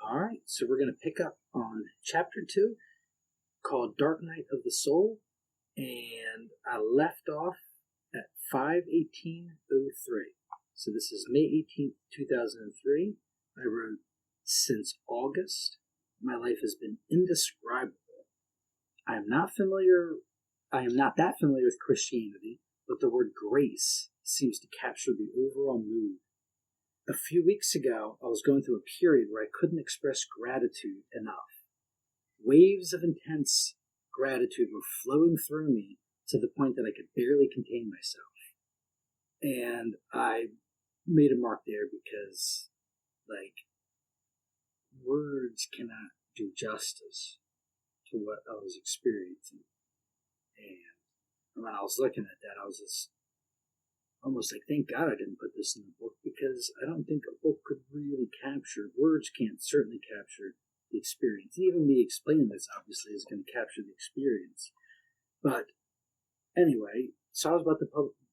All right, so we're going to pick up on chapter 2 called Dark Night of the Soul, and I left off at 5/18/03. So this is May 18th, 2003. I wrote, since August, my life has been indescribable. I am not that familiar with Christianity, but the word grace seems to capture the overall mood. A few weeks ago, I was going through a period where I couldn't express gratitude enough. Waves of intense gratitude were flowing through me to the point that I could barely contain myself. And I made a mark there because, words cannot do justice to what I was experiencing. And when I was looking at that, I was just almost like, thank God I didn't put this in the book, because I don't think a book could really capture, words can't certainly capture the experience. And even me explaining this, obviously, is going to capture the experience. But anyway, so I was about to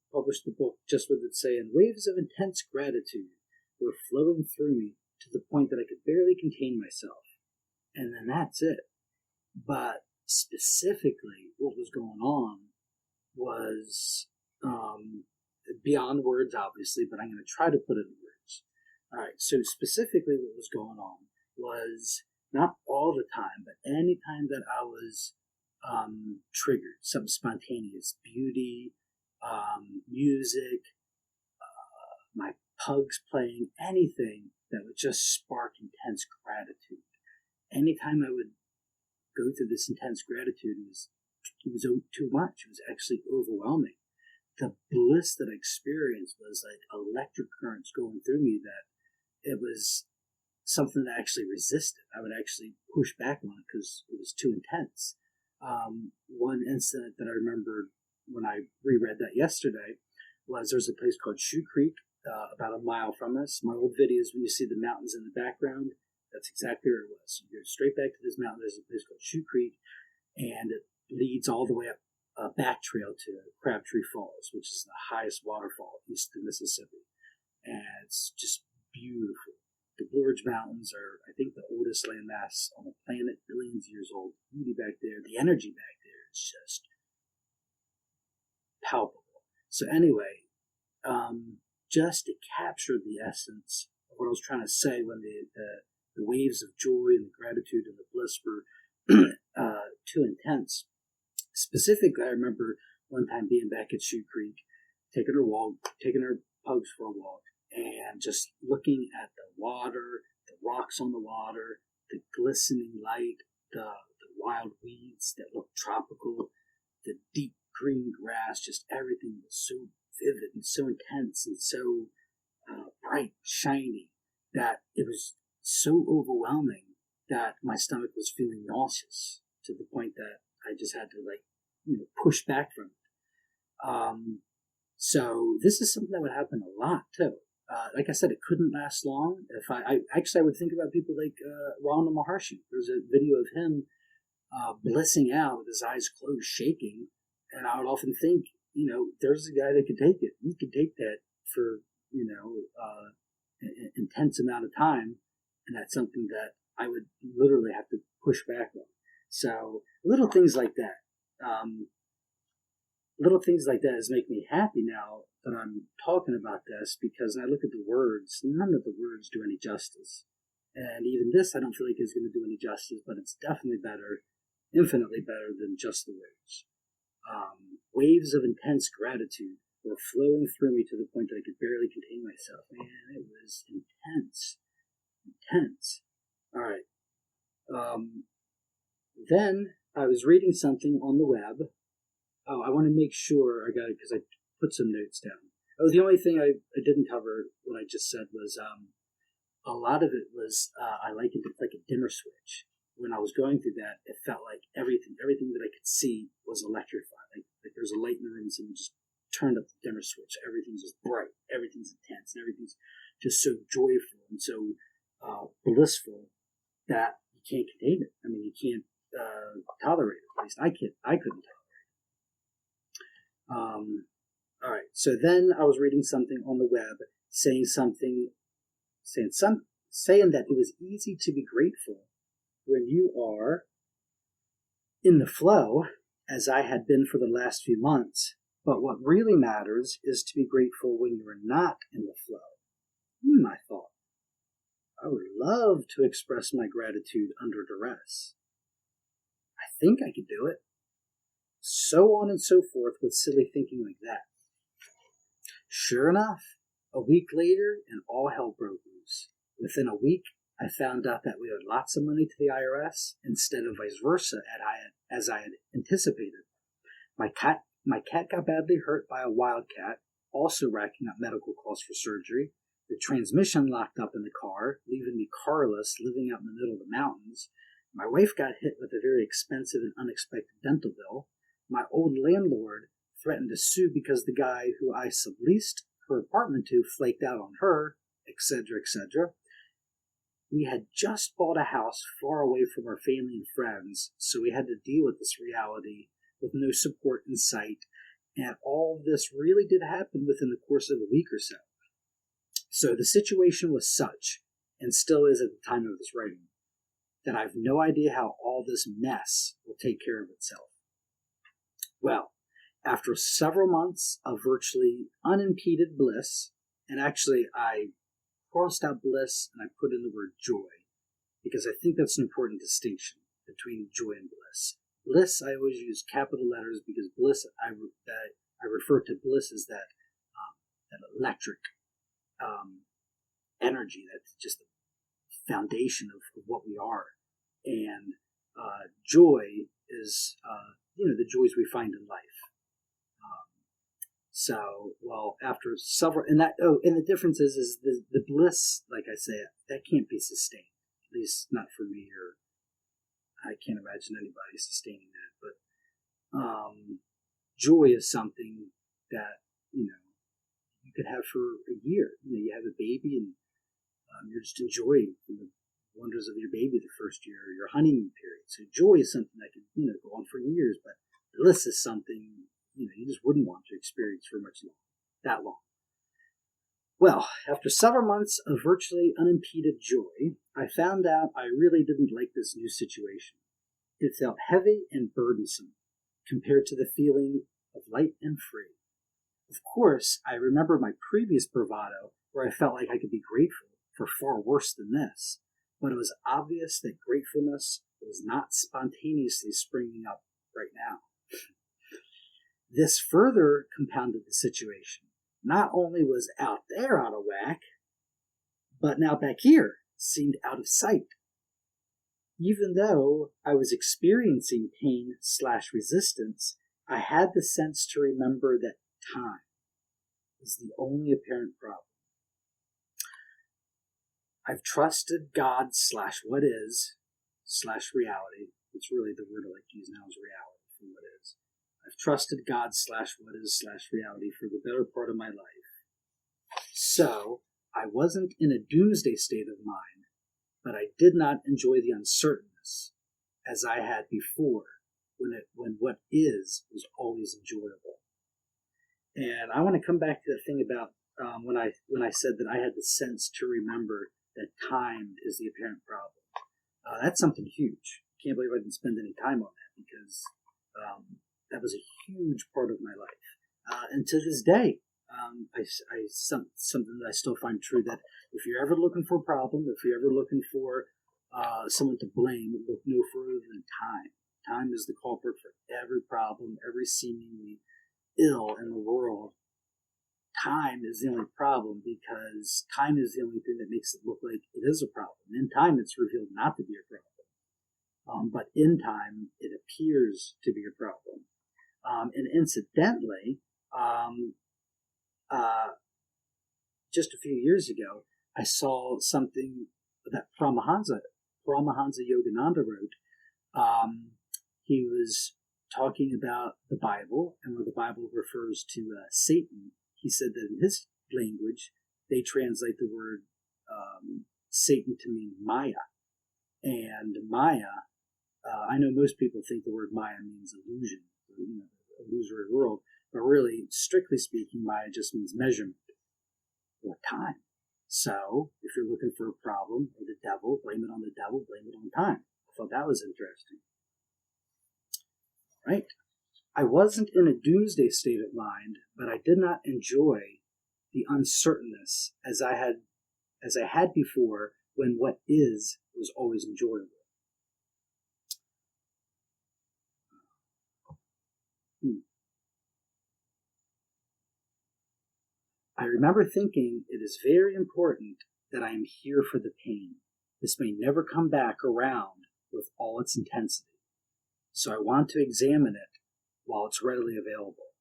publish the book just with it saying, waves of intense gratitude were flowing through me to the point that I could barely contain myself. And then that's it. But specifically, what was going on was beyond words, obviously, but I'm going to try to put it in words. All right, so specifically what was going on was, not all the time, but any time that I was triggered, something spontaneous, beauty, music, my pugs playing, anything that would just spark intense gratitude. Anytime I would go through this intense gratitude, it was too much. It was actually overwhelming. The bliss that I experienced was like electric currents going through me, that it was something that I actually resisted. I would actually push back on it because it was too intense. One incident that I remembered when I reread that yesterday was, there's a place called Shoe Creek, about a mile from us. My old videos, when you see the mountains in the background, that's exactly where it was. You go straight back to this mountain. There's a place called Shoe Creek, and it leads all the way up a back trail to Crabtree Falls, which is the highest waterfall east of Mississippi. And it's just beautiful. The Blue Ridge Mountains are, I think, the oldest landmass on the planet, billions of years old. Beauty back there, the energy back there is just palpable. So anyway, just to capture the essence of what I was trying to say when the waves of joy and the gratitude and the bliss were too intense. Specifically, I remember one time being back at Shoe Creek, taking her pugs for a walk, and just looking at the water, the rocks on the water, the glistening light, the wild weeds that look tropical, the deep green grass, just everything was so vivid and so intense and so bright, shiny, that it was so overwhelming that my stomach was feeling nauseous, to the point that I just had to push back from it. So this is something that would happen a lot too. Like I said, it couldn't last long. If I would think about people like Ramana Maharshi. There's a video of him blissing out with his eyes closed, shaking, and I would often think, there's a guy that could take it. He could take that for an intense amount of time, and that's something that I would literally have to push back on. So little things like that. Little things like that make me happy now that I'm talking about this, because when I look at the words, none of the words do any justice. And even this, I don't feel like is going to do any justice, but it's definitely better, infinitely better than just the words. Waves of intense gratitude were flowing through me to the point that I could barely contain myself. Man, it was intense. Intense. All right. Then I was reading something on the web. Oh, I want to make sure I got it because I put some notes down. Oh, the only thing I didn't cover, what I just said, was a lot of it was, I likened it like a dimmer switch. When I was going through that, it felt like everything that I could see was electrified. Like there's a light in the room and someone just turned up the dimmer switch. Everything's just bright, everything's intense, and everything's just so joyful and so blissful that you can't contain it. I mean, you can't tolerate it. At least I couldn't tolerate it. All right. So then I was reading something on the web saying saying that it was easy to be grateful when you are in the flow, as I had been for the last few months. But what really matters is to be grateful when you are not in the flow. I thought, I would love to express my gratitude under duress. I think I could do it. So on and so forth with silly thinking like that. Sure enough, a week later, and all hell broke loose. Within a week, I found out that we owed lots of money to the IRS instead of vice versa, as I had anticipated. My cat got badly hurt by a wildcat, also racking up medical costs for surgery. The transmission locked up in the car, leaving me carless, living out in the middle of the mountains. My wife got hit with a very expensive and unexpected dental bill. My old landlord threatened to sue because the guy who I subleased her apartment to flaked out on her, etc., etc. We had just bought a house far away from our family and friends, so we had to deal with this reality with no support in sight, and all of this really did happen within the course of a week or so. So the situation was such, and still is at the time of this writing, that I have no idea how all this mess will take care of itself. Well, after several months of virtually unimpeded bliss, and actually I crossed out bliss and I put in the word joy, because I think that's an important distinction between joy and bliss. Bliss, I always use capital letters because bliss, I refer to bliss as that electric energy, that's just the foundation of what we are. And joy is, the joys we find in life. After several, and the difference is the bliss, like I say, that can't be sustained, at least not for me, or I can't imagine anybody sustaining that. But joy is something that, you could have for a year. You have a baby and you're just enjoying the wonders of your baby the first year, or your honeymoon period. So joy is something that could, go on for years, but bliss is something, you just wouldn't want to experience for that long. Well, after several months of virtually unimpeded joy, I found out I really didn't like this new situation. It felt heavy and burdensome compared to the feeling of light and free. Of course, I remember my previous bravado where I felt like I could be grateful for far worse than this, but it was obvious that gratefulness was not spontaneously springing up right now. This further compounded the situation. Not only was out there out of whack, but now back here seemed out of sight. Even though I was experiencing pain/resistance, I had the sense to remember that time is the only apparent problem. I've trusted God/what is/reality. It's really the word I like to use now is reality for what is. I've trusted God/what is/reality for the better part of my life. So I wasn't in a doomsday state of mind, but I did not enjoy the uncertainness as I had before, when what is was always enjoyable. And I want to come back to the thing about when I said that I had the sense to remember that time is the apparent problem. That's something huge. Can't believe I didn't spend any time on that, because that was a huge part of my life. And to this day, something that I still find true, that if you're ever looking for a problem, if you're ever looking for someone to blame, look no further than time. Time is the culprit for every problem, every seemingly ill in the world. Time is the only problem, because time is the only thing that makes it look like it is a problem. In time, it's revealed not to be a problem. But in time, it appears to be a problem. And incidentally, just a few years ago, I saw something that Paramahansa Yogananda wrote. He was talking about the Bible, and where the Bible refers to Satan. He said that in his language, they translate the word Satan to mean Maya. And Maya, I know most people think the word Maya means illusion, illusory world, but really, strictly speaking, Maya just means measurement or time. So, if you're looking for a problem or the devil, blame it on the devil, blame it on time. I thought that was interesting. Right? I wasn't in a doomsday state of mind, but I did not enjoy the uncertainness as I had before, when what is was always enjoyable. I remember thinking it is very important that I am here for the pain. This may never come back around with all its intensity. So I want to examine it while it's readily available.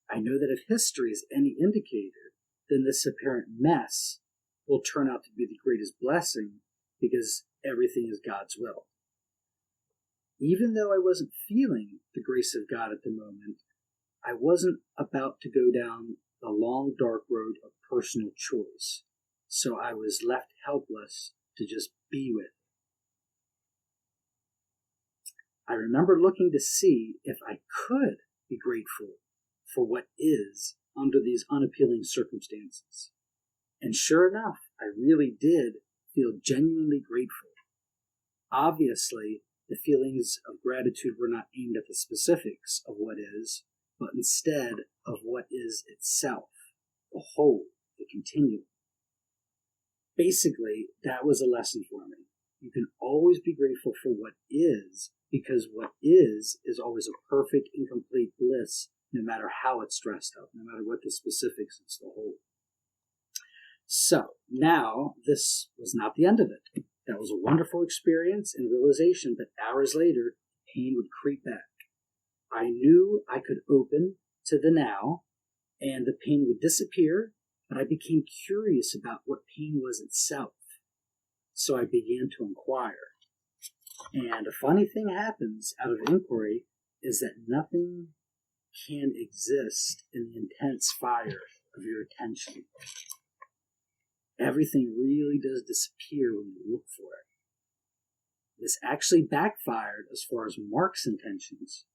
I know that if history is any indicator, then this apparent mess will turn out to be the greatest blessing, because everything is God's will. Even though I wasn't feeling the grace of God at the moment, I wasn't about to go down the long, dark road of personal choice, so I was left helpless to just be with it. I remember looking to see if I could be grateful for what is under these unappealing circumstances. And sure enough, I really did feel genuinely grateful. Obviously, the feelings of gratitude were not aimed at the specifics of what is, but instead of what is itself, the whole, the continuum. Basically, that was a lesson for me. You can always be grateful for what is, because what is always a perfect and complete bliss, no matter how it's dressed up, no matter what the specifics, it's the whole. So, now, this was not the end of it. That was a wonderful experience and realization, but hours later, pain would creep back. I knew I could open to the now, and the pain would disappear, but I became curious about what pain was itself. So I began to inquire. And a funny thing happens out of inquiry is that nothing can exist in the intense fire of your attention. Everything really does disappear when you look for it. This actually backfired as far as Mark's intentions.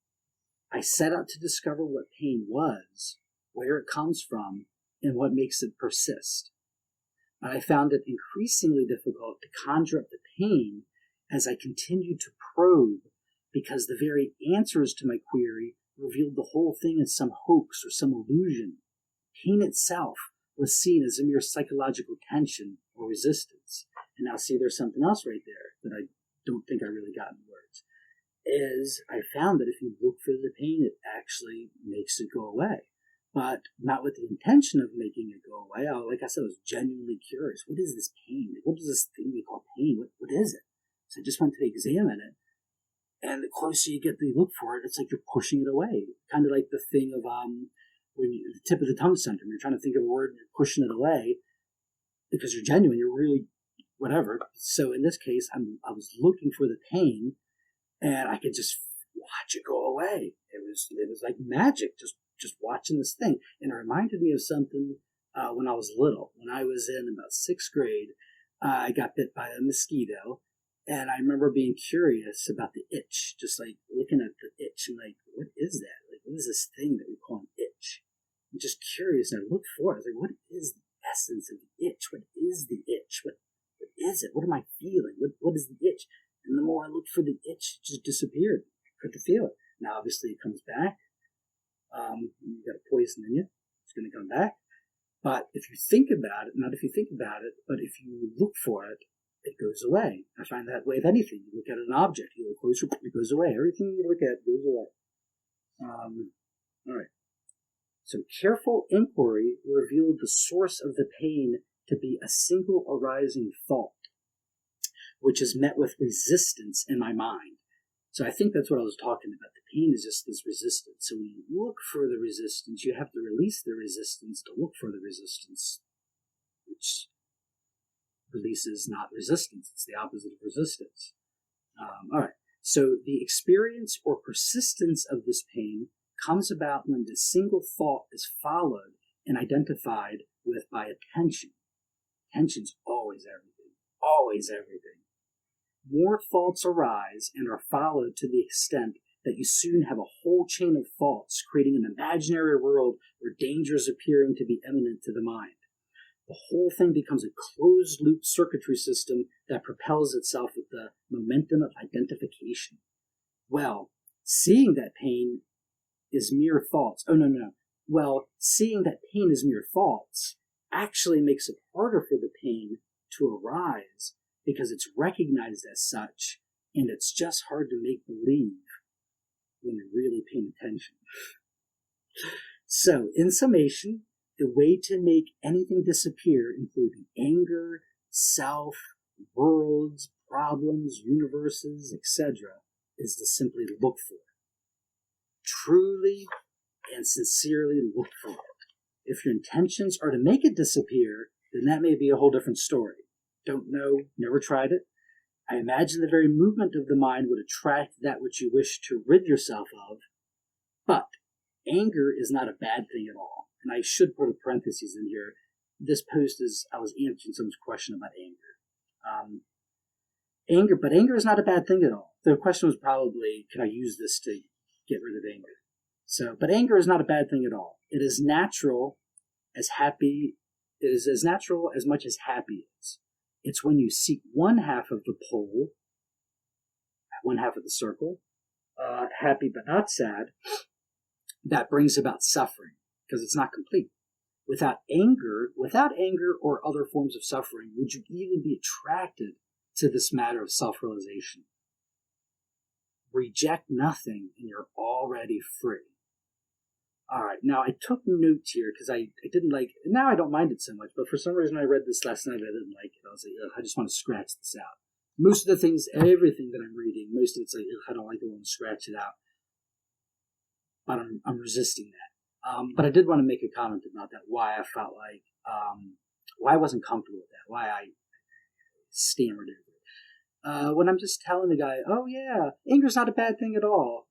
I set out to discover what pain was, where it comes from, and what makes it persist. But I found it increasingly difficult to conjure up the pain as I continued to probe, because the very answers to my query revealed the whole thing as some hoax or some illusion. Pain itself was seen as a mere psychological tension or resistance. And now see, there's something else right there that I don't think I really got in words. Is I found that if you look for the pain, it actually makes it go away. But not with the intention of making it go away. Like I said, I was genuinely curious. What is this pain? What is this thing we call pain? What is it? So I just went to examine it. And the closer you get to look for it, it's like you're pushing it away. Kind of like the thing of when the tip of the tongue syndrome. You're trying to think of a word and you're pushing it away because you're genuine. You're really whatever. So in this case, I was looking for the pain, and I could just watch it go away. It was like magic, just watching this thing. And it reminded me of something when I was little. When I was in about 6th grade, I got bit by a mosquito. And I remember being curious about the itch, just like looking at the itch and like, what is that? Like, what is this thing that we call an itch? I'm just curious, and I looked for it. I was like, what is the essence of the itch? What is the itch? What is it? What am I feeling? What is the itch? And the more I looked for the itch, it just disappeared. I couldn't feel it. Now, obviously, it comes back. You got a poison in you. It's going to come back. But if you think about it, not if you think about it, but if you look for it, it goes away. I find that way with anything. You look at an object, you look closer, it goes away. Everything you look at goes away. All right. So careful inquiry revealed the source of the pain to be a single arising thought, which is met with resistance in my mind. So I think that's what I was talking about. The pain is just this resistance. So when you look for the resistance, you have to release the resistance to look for the resistance, which release is not resistance. It's the opposite of resistance. All right. So the experience or persistence of this pain comes about when the single thought is followed and identified with by attention. Attention's always everything. Always everything. More thoughts arise and are followed to the extent that you soon have a whole chain of thoughts, creating an imaginary world where danger is appearing to be imminent to the mind. the whole thing becomes a closed-loop circuitry system that propels itself with the momentum of identification. Well, seeing that pain is mere thoughts. Oh, no. Well, seeing that pain is mere thoughts actually makes it harder for the pain to arise because it's recognized as such, and it's just hard to make believe when you're really paying attention. So, in summation, the way to make anything disappear, including anger, self, worlds, problems, universes, etc., is to simply look for it. Truly and sincerely look for it. If your intentions are to make it disappear, then that may be a whole different story. Don't know, never tried it. I imagine the very movement of the mind would attract that which you wish to rid yourself of, but anger is not a bad thing at all. And I should put a parenthesis in here. This post is, I was answering someone's question about anger. But anger is not a bad thing at all. The question was probably, can I use this to get rid of anger? But anger is not a bad thing at all. It is natural as happy, it is as natural as much as happy is. It's when you seek one half of the pole, one half of the circle, happy but not sad, that brings about suffering, because it's not complete. Without anger or other forms of suffering, would you even be attracted to this matter of self-realization? Reject nothing and you're already free. All right, now I took notes here because I didn't like it. Now I don't mind it so much, but for some reason I read this last night, I didn't like it. I was like, I just want to scratch this out. Most of the things, everything that I'm reading, most of it's like, I don't like it, I want to scratch it out. But I'm resisting that. But I did want to make a comment about that, why I felt like, why I wasn't comfortable with that, why I stammered over it. When I'm just telling the guy, oh yeah, anger's not a bad thing at all.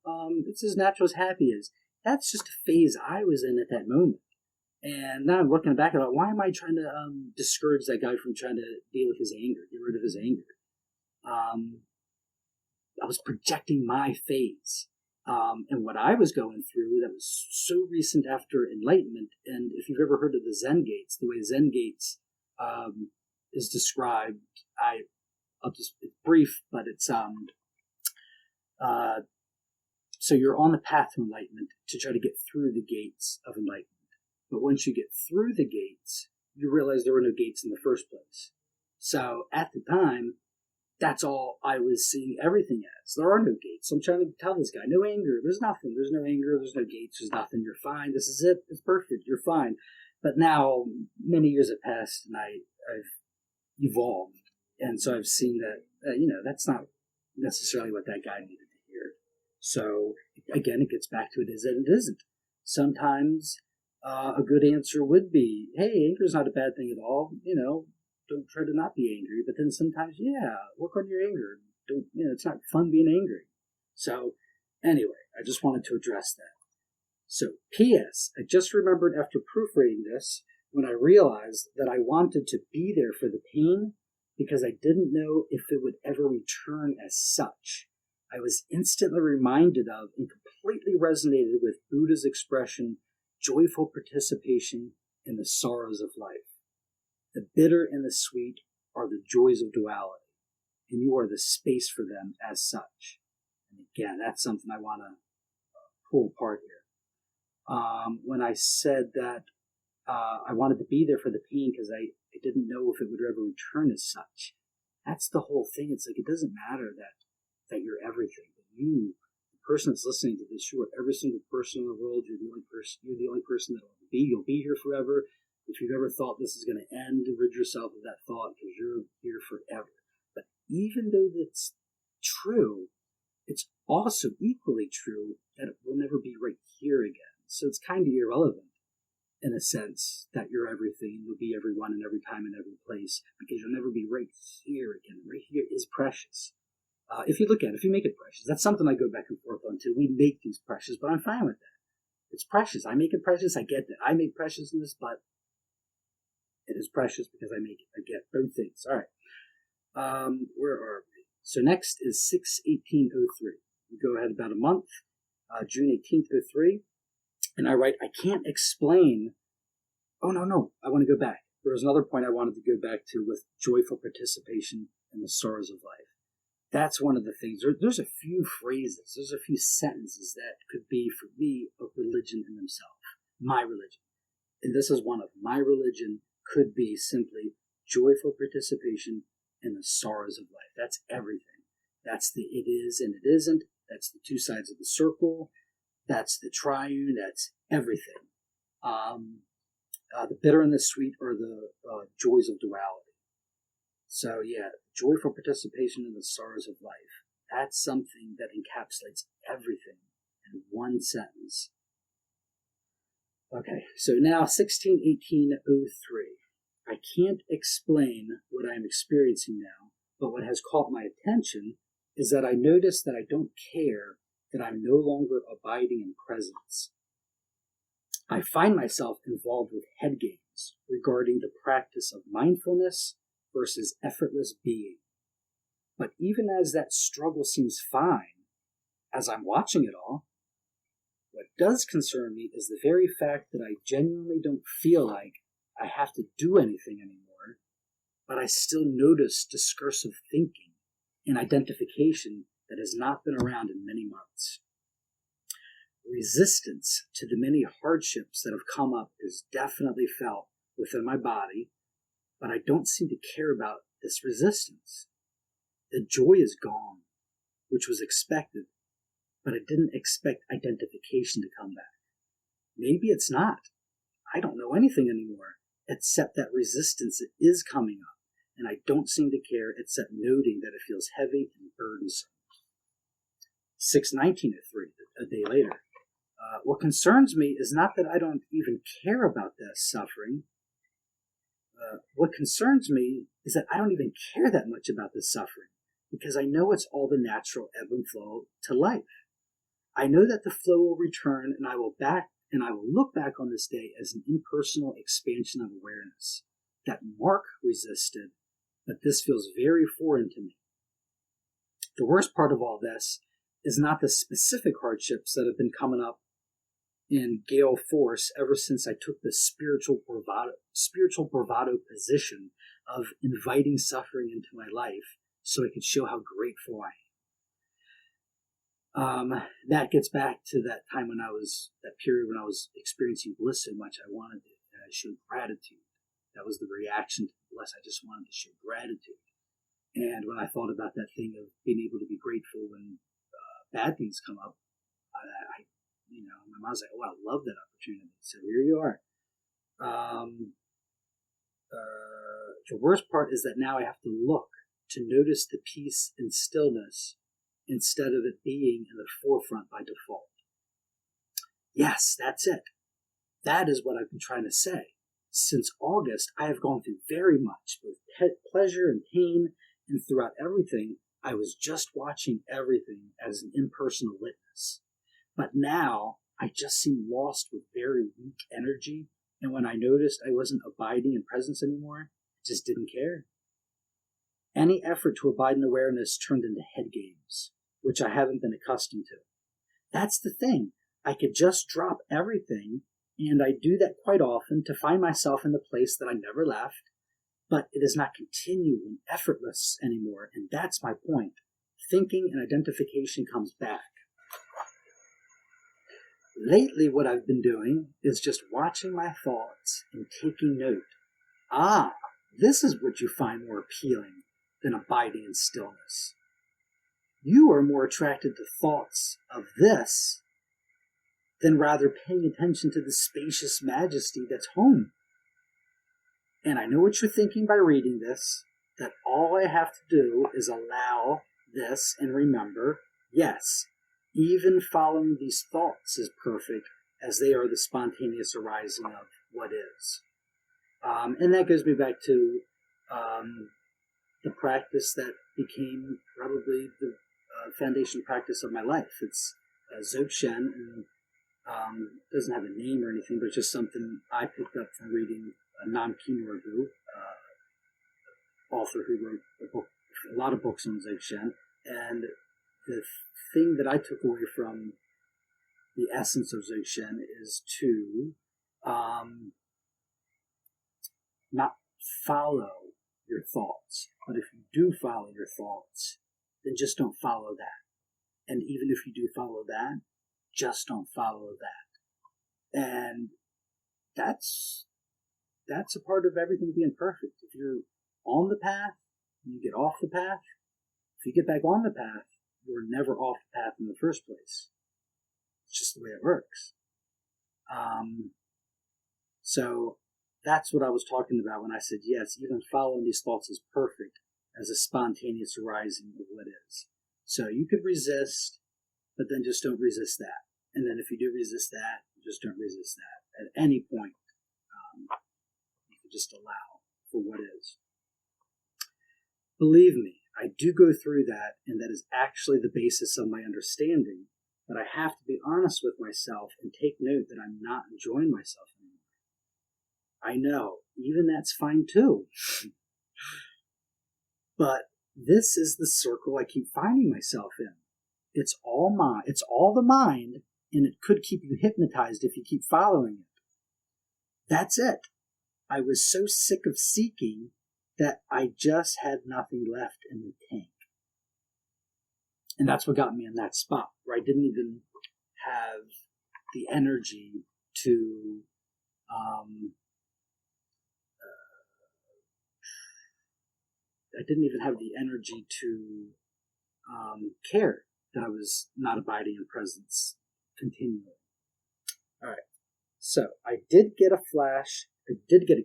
It's as natural as happy is. That's just a phase I was in at that moment. And now I'm looking back at it, why am I trying to discourage that guy from trying to deal with his anger, get rid of his anger? I was projecting my phase. And what I was going through that was so recent after Enlightenment. And if you've ever heard of the Zen Gates, the way Zen Gates is described, I'll just, it's brief, but it's, so you're on the path to enlightenment to try to get through the gates of enlightenment. But once you get through the gates, you realize there were no gates in the first place. So at the time, that's all I was seeing everything as. There are no gates. So I'm trying to tell this guy, no anger. There's nothing. There's no anger. There's no gates. There's nothing. You're fine. This is it. It's perfect. You're fine. But now many years have passed and I've evolved. And so I've seen that, that's not necessarily what that guy needed to hear. So again, it gets back to it is and it isn't. Sometimes a good answer would be, hey, anger is not a bad thing at all. Don't try to not be angry. But then sometimes, work on your anger. It's not fun being angry. So anyway, I just wanted to address that. So P.S. I just remembered after proofreading this when I realized that I wanted to be there for the pain because I didn't know if it would ever return as such. I was instantly reminded of and completely resonated with Buddha's expression, joyful participation in the sorrows of life. The bitter and the sweet are the joys of duality, and you are the space for them as such. And again, that's something I want to pull apart here. When I said that I wanted to be there for the pain because I didn't know if it would ever return as such, that's the whole thing. It's like it doesn't matter that you're everything. That you, the person that's listening to this, you are every single person in the world. You're the only person. You're the only person that will be. You'll be here forever. If you've ever thought this is going to end, rid yourself of that thought because you're here forever. But even though that's true, it's also equally true that it will never be right here again. So it's kind of irrelevant in a sense that you're everything. You'll be everyone and every time and every place because you'll never be right here again. Right here is precious. If you look at it, if you make it precious, that's something I go back and forth on too. We make things precious, but I'm fine with that. It's precious. I make it precious. I get that. I make preciousness, but it is precious because I make it. I get both things. All right. Where are we? So next is 6/18/03. We go ahead about a month, June 18th, 03. And I write, I can't explain. Oh, no. I want to go back. there was another point I wanted to go back to with joyful participation in the sorrows of life. That's one of the things. There's a few phrases, there's a few sentences that could be, for me, a religion in themselves. My religion. And this is one of my religion could be simply joyful participation in the sorrows of life. That's everything. That's the it is and it isn't. That's the two sides of the circle. That's the triune. That's everything. The bitter and the sweet are the joys of duality. So yeah, joyful participation in the sorrows of life. That's something that encapsulates everything in one sentence. Okay, so now 1618-03. I can't explain what I'm experiencing now, but what has caught my attention is that I notice that I don't care that I'm no longer abiding in presence. I find myself involved with head games regarding the practice of mindfulness versus effortless being. But even as that struggle seems fine, as I'm watching it all, what does concern me is the very fact that I genuinely don't feel like I have to do anything anymore, but I still notice discursive thinking and identification that has not been around in many months. Resistance to the many hardships that have come up is definitely felt within my body, but I don't seem to care about this resistance. The joy is gone, which was expected, but I didn't expect identification to come back. Maybe it's not. I don't know anything anymore, except that resistance is coming up, and I don't seem to care except noting that it feels heavy and burdensome. 619-03, a day later. What concerns me is not that I don't even care about this suffering. What concerns me is that I don't even care that much about this suffering, because I know it's all the natural ebb and flow to life. I know that the flow will return, and I will look back on this day as an impersonal expansion of awareness that Mark resisted, but this feels very foreign to me. The worst part of all this is not the specific hardships that have been coming up in gale force ever since I took the spiritual bravado position of inviting suffering into my life so I could show how grateful I am. That gets back to that time that period when I was experiencing bliss so much I wanted it, and I showed gratitude. That was the reaction to the bliss. I just wanted to show gratitude. And when I thought about that thing of being able to be grateful when bad things come up, my mom's like, "Oh, I love that opportunity." So here you are. The worst part is that now I have to look to notice the peace and stillness instead of it being in the forefront by default. Yes, that's it. That is what I've been trying to say. Since August, I have gone through very much, both pleasure and pain, and throughout everything, I was just watching everything as an impersonal witness. But now, I just seem lost with very weak energy, and when I noticed I wasn't abiding in presence anymore, I just didn't care. Any effort to abide in awareness turned into head games, which I haven't been accustomed to. That's the thing. I could just drop everything, and I do that quite often to find myself in the place that I never left, but it is not continued and effortless anymore, and that's my point. Thinking and identification comes back. Lately, what I've been doing is just watching my thoughts and taking note. This is what you find more appealing than abiding in stillness. You are more attracted to thoughts of this than rather paying attention to the spacious majesty that's home. And I know what you're thinking by reading this, that all I have to do is allow this and remember, yes, even following these thoughts is perfect, as they are the spontaneous arising of what is. And that goes me back to the practice that became probably the foundation practice of my life. It's Dzogchen, and doesn't have a name or anything, but it's just something I picked up from reading Nam Kinwargu, author who wrote a lot of books on Dzogchen. And the thing that I took away from the essence of Dzogchen is to not follow your thoughts. But if you do follow your thoughts, then just don't follow that. And even if you do follow that, just don't follow that. And that's a part of everything being perfect. If you're on the path and you get off the path, if you get back on the path, you were never off the path in the first place. It's just the way it works. So that's what I was talking about when I said, yes, even following these thoughts is perfect as a spontaneous arising of what is. So you could resist, but then just don't resist that. And then if you do resist that, just don't resist that. At any point, you can just allow for what is. Believe me, I do go through that, and that is actually the basis of my understanding. But I have to be honest with myself and take note that I'm not enjoying myself anymore. I know, even that's fine too. But this is the circle I keep finding myself in. It's all the mind, and it could keep you hypnotized if you keep following it. That's it. I was so sick of seeking that I just had nothing left in the tank. And that's what got me in that spot, where I didn't even have the energy to care that I was not abiding in presence continually. All right. So I did get a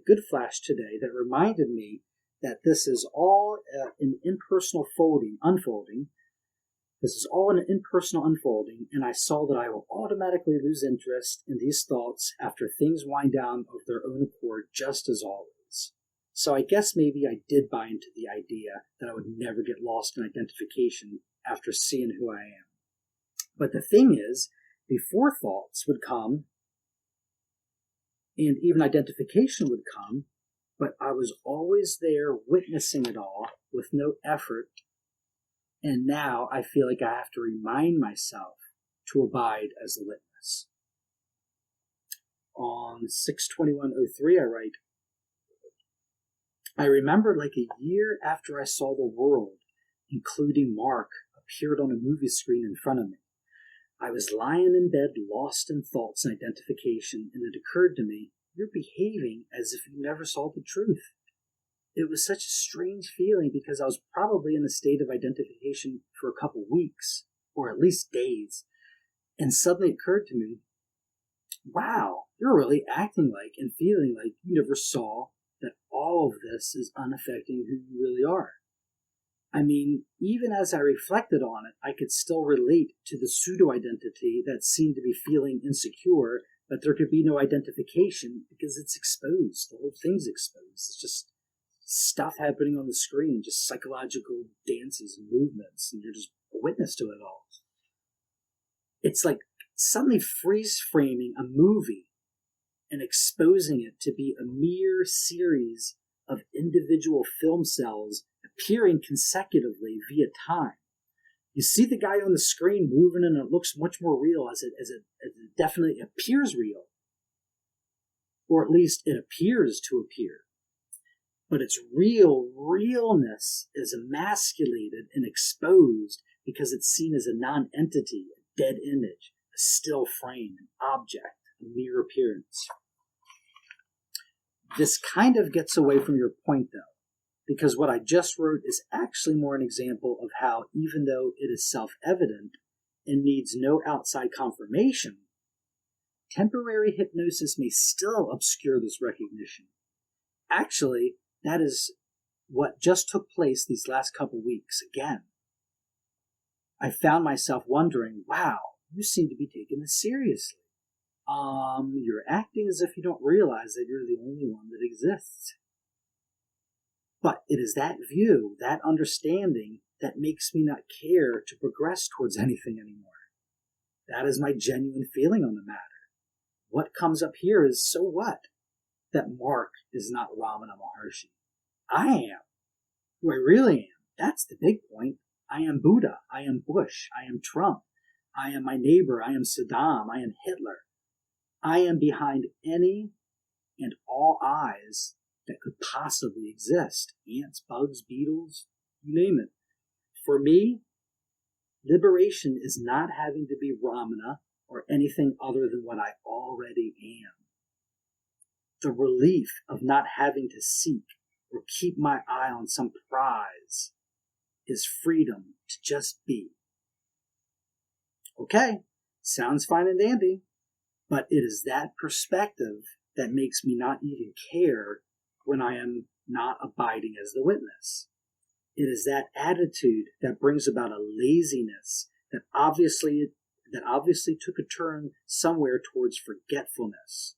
good flash today that reminded me that this is all an impersonal unfolding. This is all an impersonal unfolding, and I saw that I will automatically lose interest in these thoughts after things wind down of their own accord, just as always. So I guess maybe I did buy into the idea that I would never get lost in identification after seeing who I am. But the thing is, before thoughts would come, and even identification would come, but I was always there witnessing it all with no effort. And now I feel like I have to remind myself to abide as the witness. On 6/21/03, I write, I remember like a year after I saw the world, including Mark, appeared on a movie screen in front of me. I was lying in bed, lost in thoughts and identification, and it occurred to me, you're behaving as if you never saw the truth. It was such a strange feeling because I was probably in a state of identification for a couple weeks, or at least days, and suddenly it occurred to me, wow, you're really acting like and feeling like you never saw that all of this is unaffecting who you really are. I mean, even as I reflected on it, I could still relate to the pseudo-identity that seemed to be feeling insecure, but there could be no identification because it's exposed. The whole thing's exposed. It's just stuff happening on the screen, just psychological dances and movements, and you're just a witness to it all. It's like suddenly freeze-framing a movie and exposing it to be a mere series of individual film cells appearing consecutively via time. You see the guy on the screen moving, and it looks much more real as it definitely appears real. Or at least it appears to appear. But its realness is emasculated and exposed because it's seen as a non-entity, a dead image, a still frame, an object, a mere appearance. This kind of gets away from your point, though, because what I just wrote is actually more an example of how, even though it is self-evident and needs no outside confirmation, temporary hypnosis may still obscure this recognition. Actually, that is what just took place these last couple weeks again. I found myself wondering, wow, you seem to be taking this seriously. You're acting as if you don't realize that you're the only one that exists. But it is that view, that understanding, that makes me not care to progress towards anything anymore. That is my genuine feeling on the matter. What comes up here is, so what? That Mark is not Ramana Maharshi. I am who I really am. That's the big point. I am Buddha. I am Bush. I am Trump. I am my neighbor. I am Saddam. I am Hitler. I am behind any and all eyes that could possibly exist. Ants, bugs, beetles, you name it. For me, liberation is not having to be Ramana or anything other than what I already am. The relief of not having to seek or keep my eye on some prize is freedom to just be. Okay, sounds fine and dandy, but it is that perspective that makes me not even care when I am not abiding as the witness. It is that attitude that brings about a laziness that obviously took a turn somewhere towards forgetfulness.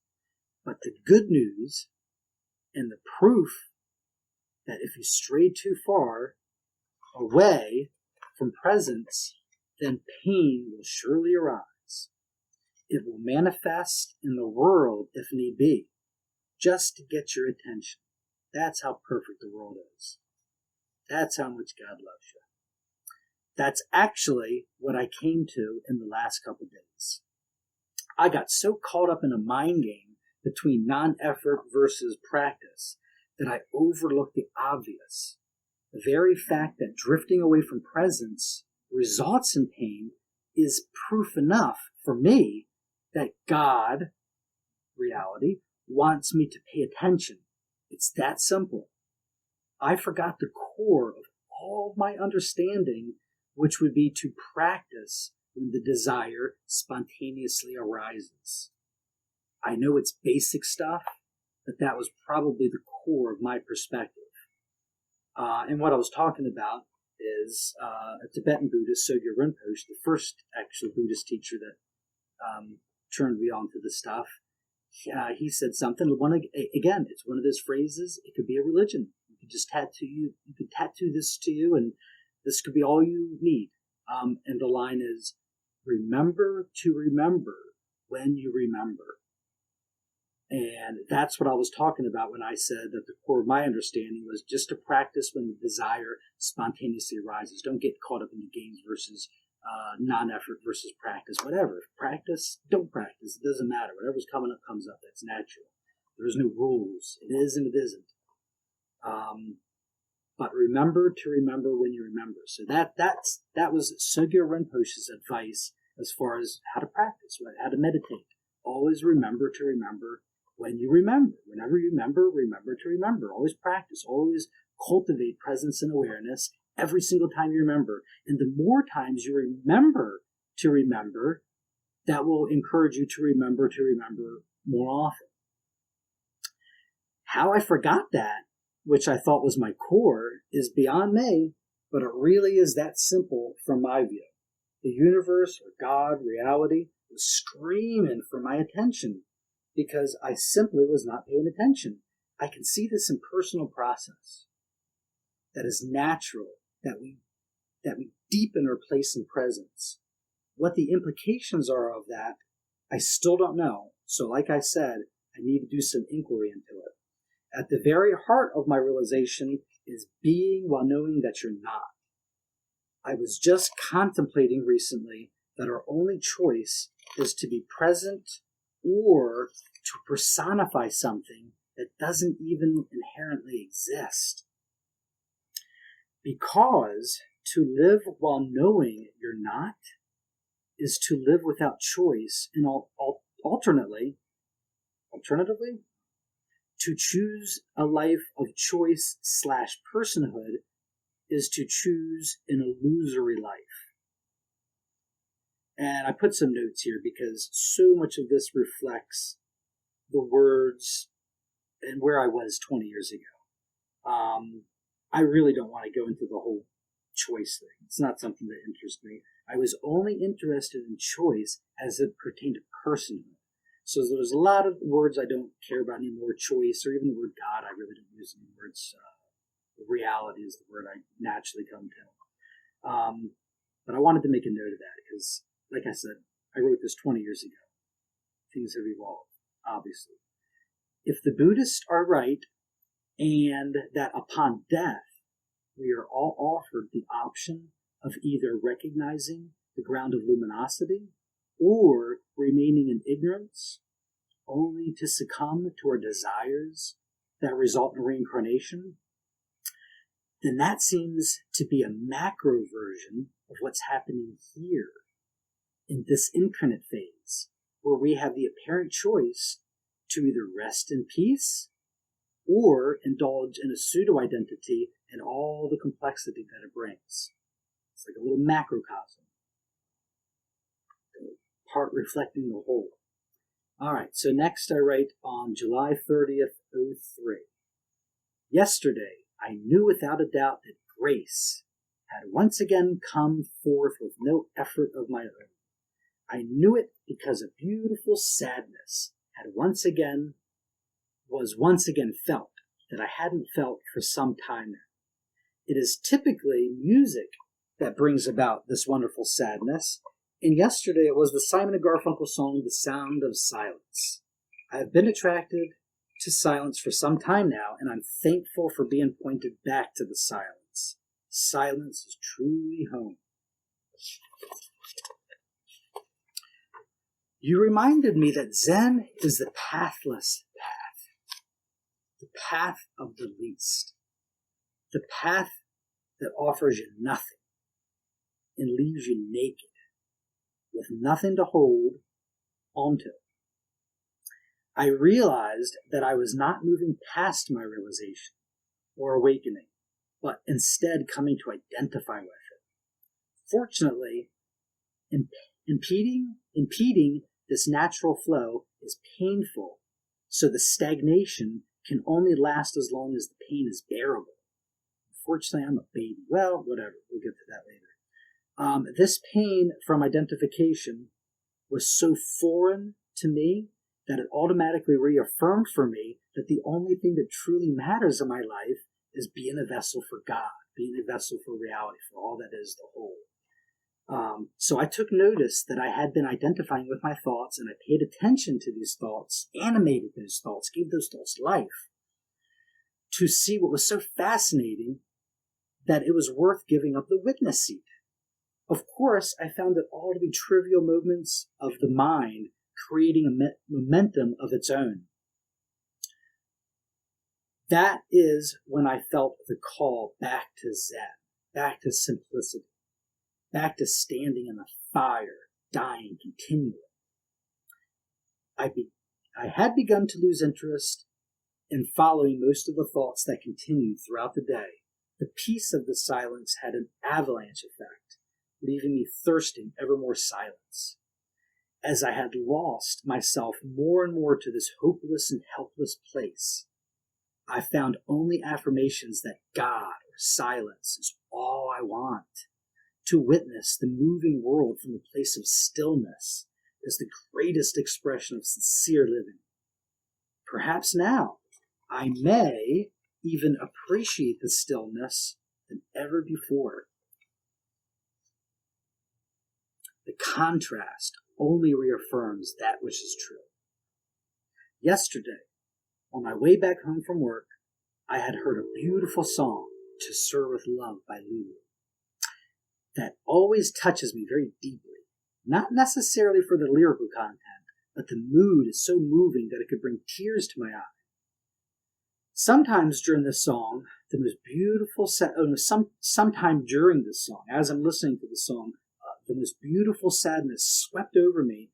But the good news and the proof that if you stray too far away from presence, then pain will surely arise. It will manifest in the world if need be, just to get your attention. That's how perfect the world is. That's how much God loves you. That's actually what I came to in the last couple of days. I got so caught up in a mind game between non-effort versus practice that I overlooked the obvious. The very fact that drifting away from presence results in pain is proof enough for me that God, reality, wants me to pay attention. It's that simple. I forgot the core of all of my understanding, which would be to practice when the desire spontaneously arises. I know it's basic stuff, but that was probably the core of my perspective. And what I was talking about is a Tibetan Buddhist, Sogyo Rinpoche, the first actual Buddhist teacher that turned me on to this stuff. He said something. Again, it's one of those phrases. It could be a religion. You could just you could tattoo this to you, and this could be all you need. And the line is, "Remember to remember when you remember." And that's what I was talking about when I said that the core of my understanding was just to practice when the desire spontaneously arises. Don't get caught up in the games versus non-effort versus practice, whatever. Practice, don't practice. It doesn't matter. Whatever's coming up comes up. That's natural. There's no rules. It is and it isn't. But remember to remember when you remember. So that was Sogyo Rinpoche's advice as far as how to practice, right? How to meditate. Always remember to remember when you remember. Whenever you remember to remember. Always practice. Always cultivate presence and awareness every single time you remember. And the more times you remember to remember, that will encourage you to remember more often. How I forgot that, which I thought was my core, is beyond me, but it really is that simple from my view. The universe, or God, reality, was screaming for my attention because I simply was not paying attention. I can see this impersonal process that is natural, that we deepen our place in presence. What the implications are of that, I still don't know. So like I said, I need to do some inquiry into it. At the very heart of my realization is being while knowing that you're not. I was just contemplating recently that our only choice is to be present or to personify something that doesn't even inherently exist. Because to live while knowing you're not is to live without choice, and alternatively, to choose a life of choice / personhood is to choose an illusory life. And I put some notes here because so much of this reflects the words and where I was 20 years ago. I really don't want to go into the whole choice thing. It's not something that interests me. I was only interested in choice as it pertained to personhood. So there's a lot of words I don't care about anymore. Choice, or even the word God, I really don't use any words. Reality is the word I naturally come to. But I wanted to make a note of that because, like I said, I wrote this 20 years ago. Things have evolved, obviously. If the Buddhists are right, and that upon death, we are all offered the option of either recognizing the ground of luminosity or remaining in ignorance, only to succumb to our desires that result in reincarnation, then that seems to be a macro version of what's happening here in this incarnate phase, where we have the apparent choice to either rest in peace or indulge in a pseudo-identity and all the complexity that it brings. It's like a little macrocosm, the part reflecting the whole. All right, so next I write on July 30th, 03. Yesterday, I knew without a doubt that grace had once again come forth with no effort of my own. I knew it because a beautiful sadness was once again felt that I hadn't felt for some time now. It is typically music that brings about this wonderful sadness, and yesterday it was the Simon & Garfunkel song, The Sound of Silence. I have been attracted to silence for some time now, and I'm thankful for being pointed back to the silence. Silence is truly home. You reminded me that Zen is the pathless path, the path of the least, the path that offers you nothing and leaves you naked, with nothing to hold onto. I realized that I was not moving past my realization or awakening, but instead coming to identify with it. Fortunately, impeding this natural flow is painful, so the stagnation can only last as long as the pain is bearable. Unfortunately, I'm a baby. Well, whatever. We'll get to that later. This pain from identification was so foreign to me that it automatically reaffirmed for me that the only thing that truly matters in my life is being a vessel for God, being a vessel for reality, for all that is the whole. So I took notice that I had been identifying with my thoughts, and I paid attention to these thoughts, animated those thoughts, gave those thoughts life, to see what was so fascinating that it was worth giving up the witness seat. Of course, I found it all to be trivial movements of the mind creating a momentum of its own. That is when I felt the call back to Zen, back to simplicity, back to standing in the fire, dying continually. I had begun to lose interest in following most of the thoughts that continued throughout the day. The peace of the silence had an avalanche effect, leaving me thirsting ever more silence. As I had lost myself more and more to this hopeless and helpless place, I found only affirmations that God or silence is all I want. To witness the moving world from the place of stillness is the greatest expression of sincere living. Perhaps now I may even appreciate the stillness than ever before. The contrast only reaffirms that which is true. Yesterday, on my way back home from work, I had heard a beautiful song, To Serve with Love by Lulu, that always touches me very deeply, not necessarily for the lyrical content, but the mood is so moving that it could bring tears to my eye. Sometimes during this song, the most beautiful sometime during this song, as I'm listening to the song, the most beautiful sadness swept over me,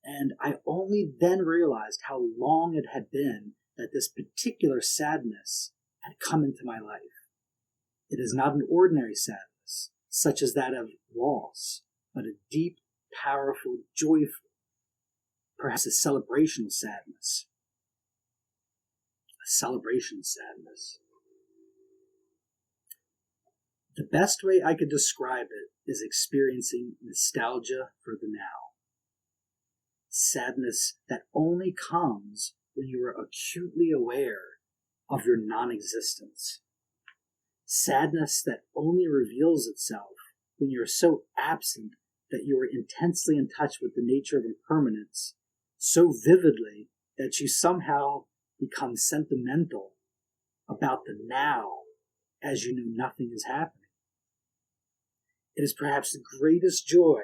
and I only then realized how long it had been that this particular sadness had come into my life. It is not an ordinary sadness, such as that of loss, but a deep, powerful, joyful, perhaps a celebrational sadness. A celebration sadness. The best way I could describe it is experiencing nostalgia for the now. Sadness that only comes when you are acutely aware of your non-existence. Sadness that only reveals itself when you are so absent that you are intensely in touch with the nature of impermanence, so vividly that you somehow become sentimental about the now as you know nothing is happening. It is perhaps the greatest joy,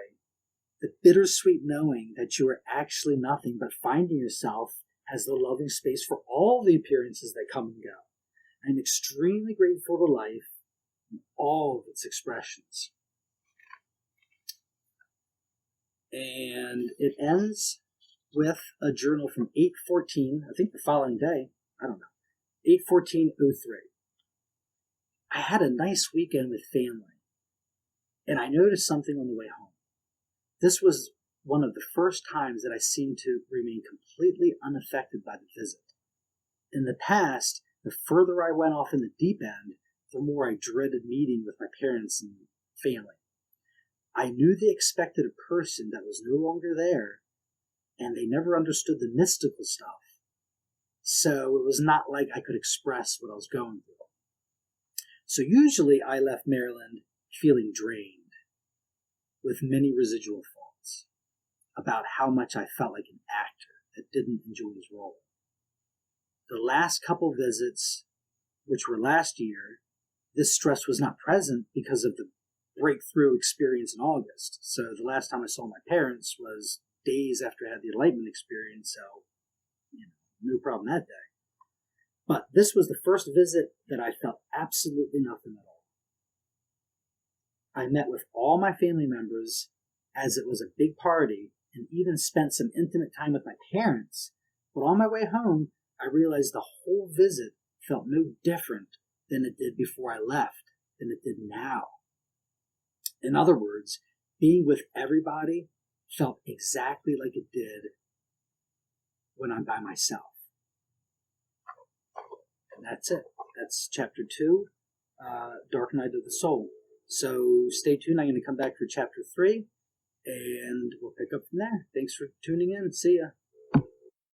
the bittersweet knowing that you are actually nothing but finding yourself as the loving space for all the appearances that come and go. I'm extremely grateful to life and all of its expressions. And it ends with a journal from 8/14, I think the following day, I don't know, 8/14/03. I had a nice weekend with family, and I noticed something on the way home. This was one of the first times that I seemed to remain completely unaffected by the visit. In the past, the further I went off in the deep end, the more I dreaded meeting with my parents and family. I knew they expected a person that was no longer there, and they never understood the mystical stuff. So it was not like I could express what I was going through. So usually I left Maryland feeling drained, with many residual thoughts about how much I felt like an actor that didn't enjoy his role. The last couple visits, which were last year, this stress was not present because of the breakthrough experience in August. So the last time I saw my parents was days after I had the Enlightenment experience, so no problem that day. But this was the first visit that I felt absolutely nothing at all. I met with all my family members as it was a big party and even spent some intimate time with my parents. But on my way home, I realized the whole visit felt no different than it did before I left, than it did now. In other words, being with everybody felt exactly like it did when I'm by myself. And that's it. That's chapter 2, Dark Night of the Soul. So stay tuned. I'm going to come back for chapter 3, and we'll pick up from there. Thanks for tuning in. See ya.